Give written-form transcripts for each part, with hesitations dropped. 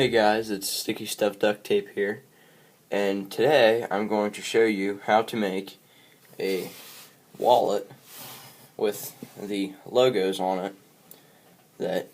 Hey guys, it's Sticky Stuff Duct Tape here, and today I'm going to show you how to make a wallet with the logos on it that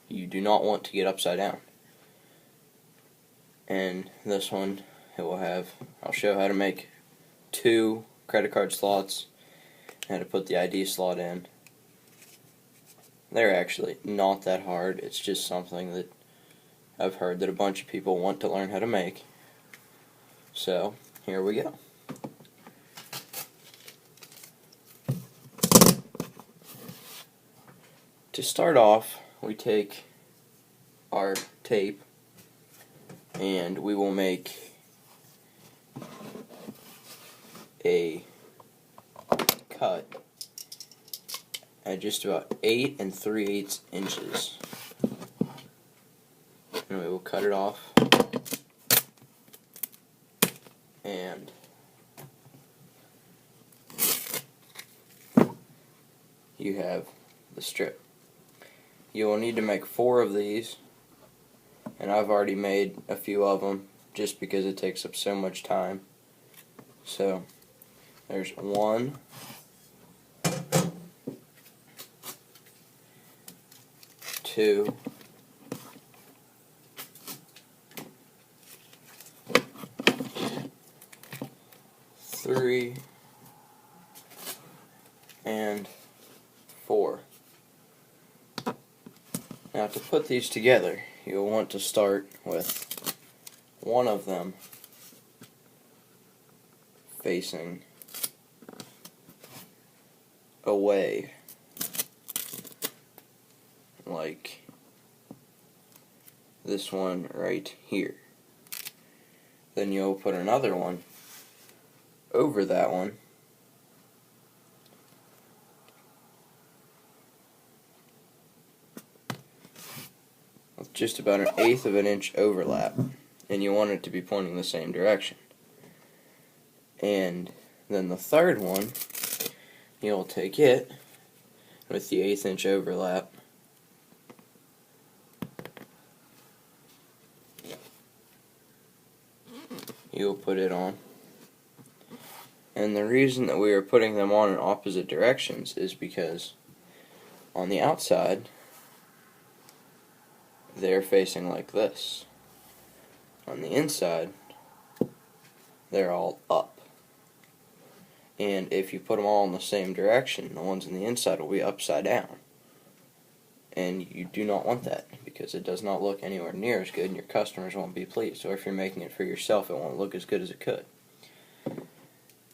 you do not want to get upside down. And this one, I'll show how to make 2 credit card slots, how to put the ID slot in. They're actually not that hard, it's just something that I've heard that a bunch of people want to learn how to make. So, here we go. To start off, we take our tape and we will make a cut at just about 8 3/8 inches. And we will cut it off, and you have the strip. You will need to make 4 of these, and I've already made a few of them just because it takes up so much time. So there's 1, 2, 3, and 4. Now to put these together, you'll want to start with one of them facing away, like this one right here. Then you'll put another one over that one, with just about 1/8 of an inch overlap, and you want it to be pointing the same direction. And then the third one, you'll take it with the 1/8 inch overlap you'll put it on. And the reason that we are putting them on in opposite directions is because on the outside they're facing like this. On the inside they're all up. And if you put them all in the same direction, the ones on the inside will be upside down. And you do not want that, because it does not look anywhere near as good and your customers won't be pleased. Or if you're making it for yourself, it won't look as good as it could.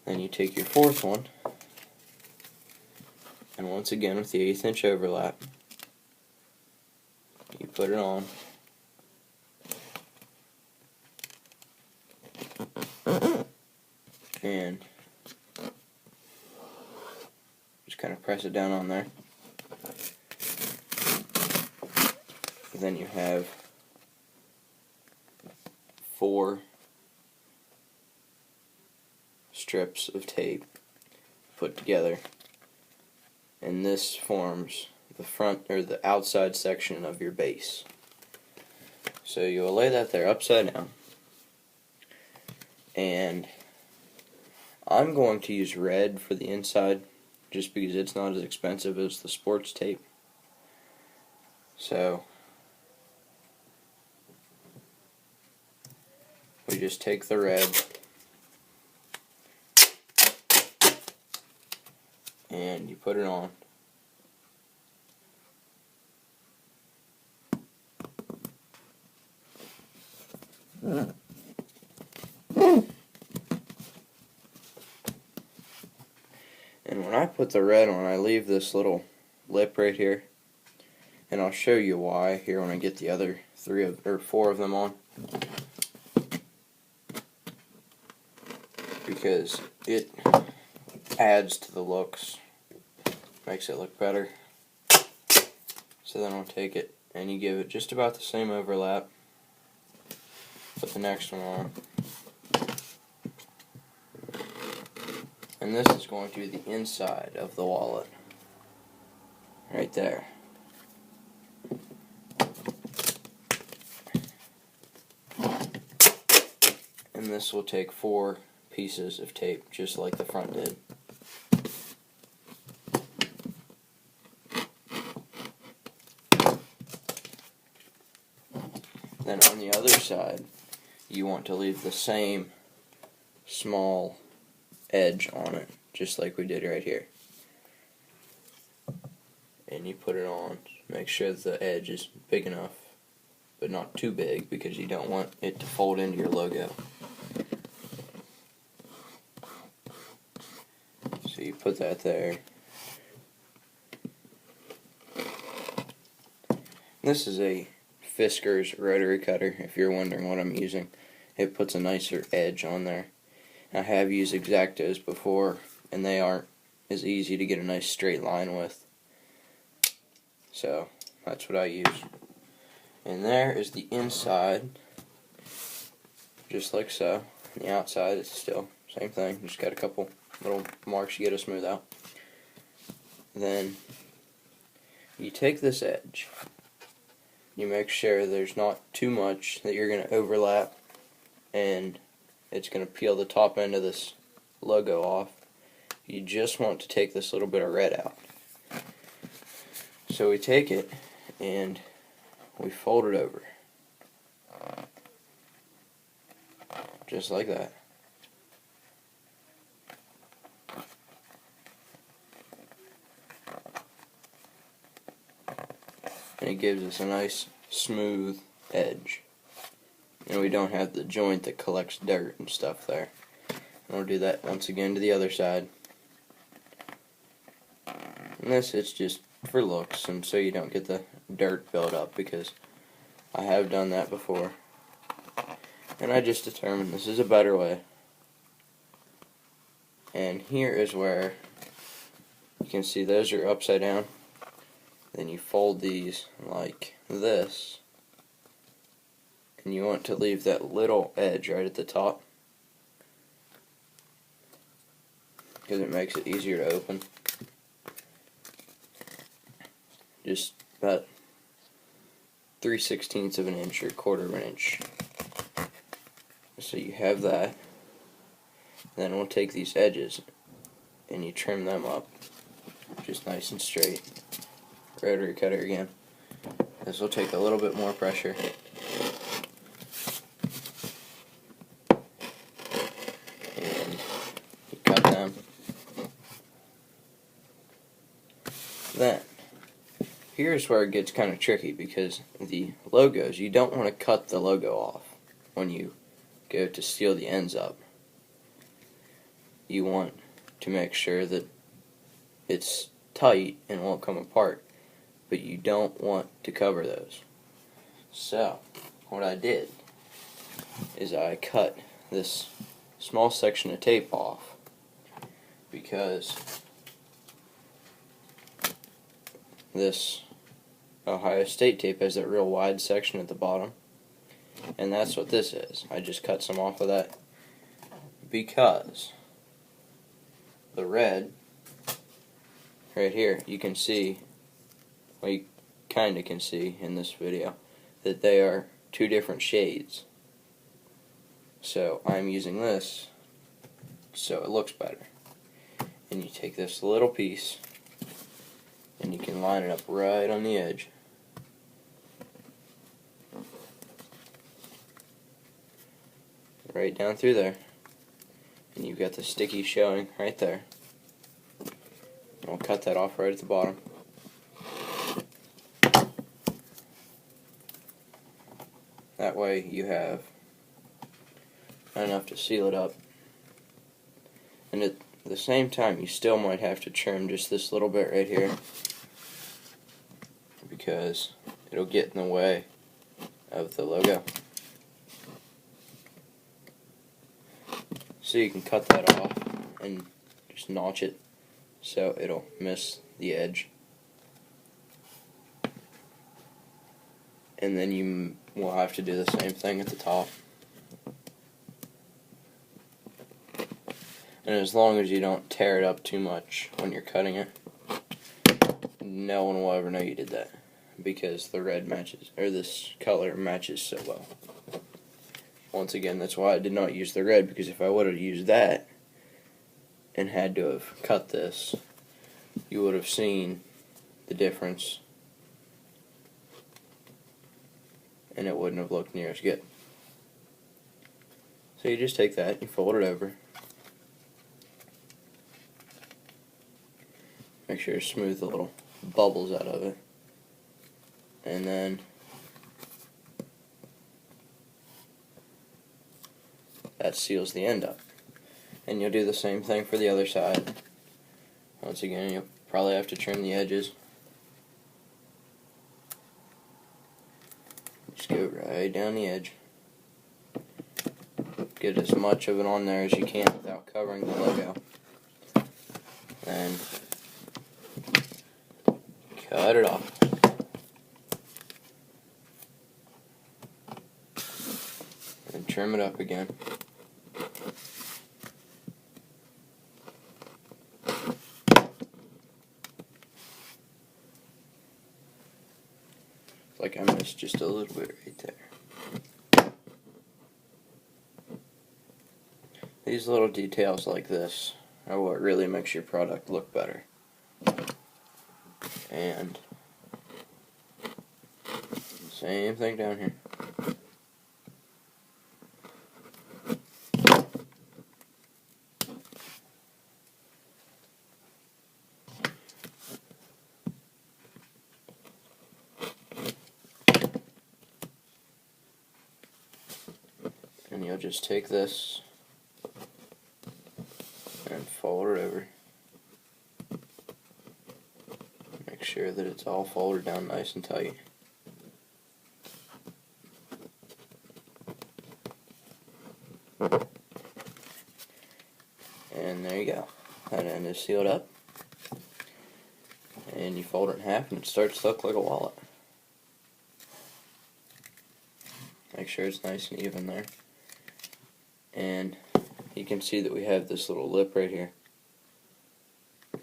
Then you take your 4th one, and once again with the 1/8 inch overlap, you put it on, and just kind of press it down on there. Then you have 4 strips of tape put together, and this forms the front or the outside section of your base. So you will lay that there upside down, and I'm going to use red for the inside just because it's not as expensive as the sports tape. So we just take the red and you put it on. And when I put the red on, I leave this little lip right here, and I'll show you why here when I get the other 4 of them on. Because it adds to the looks, makes it look better. So then I'll take it and you give it just about the same overlap. Put the next one on. And this is going to be the inside of the wallet. Right there. this will take 4 pieces of tape, just like the front did. Then on the other side, you want to leave the same small edge on it, just like we did right here. And you put it on, make sure that the edge is big enough, but not too big, because you don't want it to fold into your logo. So you put that there. This is a Fisker's rotary cutter, if you're wondering what I'm using. It puts a nicer edge on there. I have used X-Actos before, and they aren't as easy to get a nice straight line with. So that's what I use. And there is the inside, just like so. And the outside is still same thing, just got a couple little marks you gotta smooth out. Then you take this edge, you make sure there's not too much that you're going to overlap and it's going to peel the top end of this logo off. You just want to take this little bit of red out. So we take it and we fold it over, just like that. And it gives us a nice smooth edge, and we don't have the joint that collects dirt and stuff there. And we'll do that once again to the other side. And this, it's just for looks, and so you don't get the dirt built up, because I have done that before, and I just determined this is a better way. And here is where you can see those are upside down. Then you fold these like this, and you want to leave that little edge right at the top, because it makes it easier to open. Just about 3/16 of an inch or 1/4 of an inch. So you have that. Then we'll take these edges and you trim them up just nice and straight. Rotary cutter again. This will take a little bit more pressure. And you cut them. Then, here's where it gets kind of tricky, because the logos, you don't want to cut the logo off when you go to seal the ends up. You want to make sure that it's tight and won't come apart, but you don't want to cover those. So what I did is I cut this small section of tape off, because this Ohio State tape has that real wide section at the bottom, and that's what this is. I just cut some off of that because the red right here, you can see, well, you kind of can see in this video, that they are 2 different shades. So I'm using this so it looks better. And you take this little piece and you can line it up right on the edge. Right down through there. And you've got the sticky showing right there. And we'll cut that off right at the bottom. That way you have enough to seal it up. And at the same time, you still might have to trim just this little bit right here, because it'll get in the way of the logo. So you can cut that off and just notch it so it'll miss the edge. And then you will have to do the same thing at the top. And as long as you don't tear it up too much when you're cutting it, no one will ever know you did that, because the red matches, or this color matches so well. Once again, that's why I did not use the red, because if I would have used that and had to have cut this, you would have seen the difference, and it wouldn't have looked near as good. So you just take that, you fold it over, make sure to smooth the little bubbles out of it, and then that seals the end up. And you'll do the same thing for the other side. Once again, you'll probably have to trim the edges. Just go right down the edge. Get as much of it on there as you can without covering the logo. Then cut it off. And trim it up again. Like I missed just a little bit right there. These little details like this are what really makes your product look better. And same thing down here. And you'll just take this and fold it over. Make sure that it's all folded down nice and tight. And there you go. That end is sealed up. And you fold it in half and it starts to look like a wallet. Make sure it's nice and even there. And you can see that we have this little lip right here.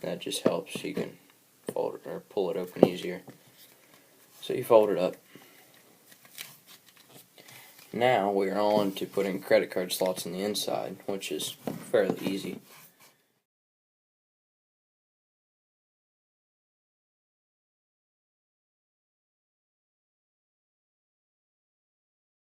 That just helps. You can fold it or pull it open easier. So you fold it up. Now we're on to putting credit card slots on the inside, which is fairly easy.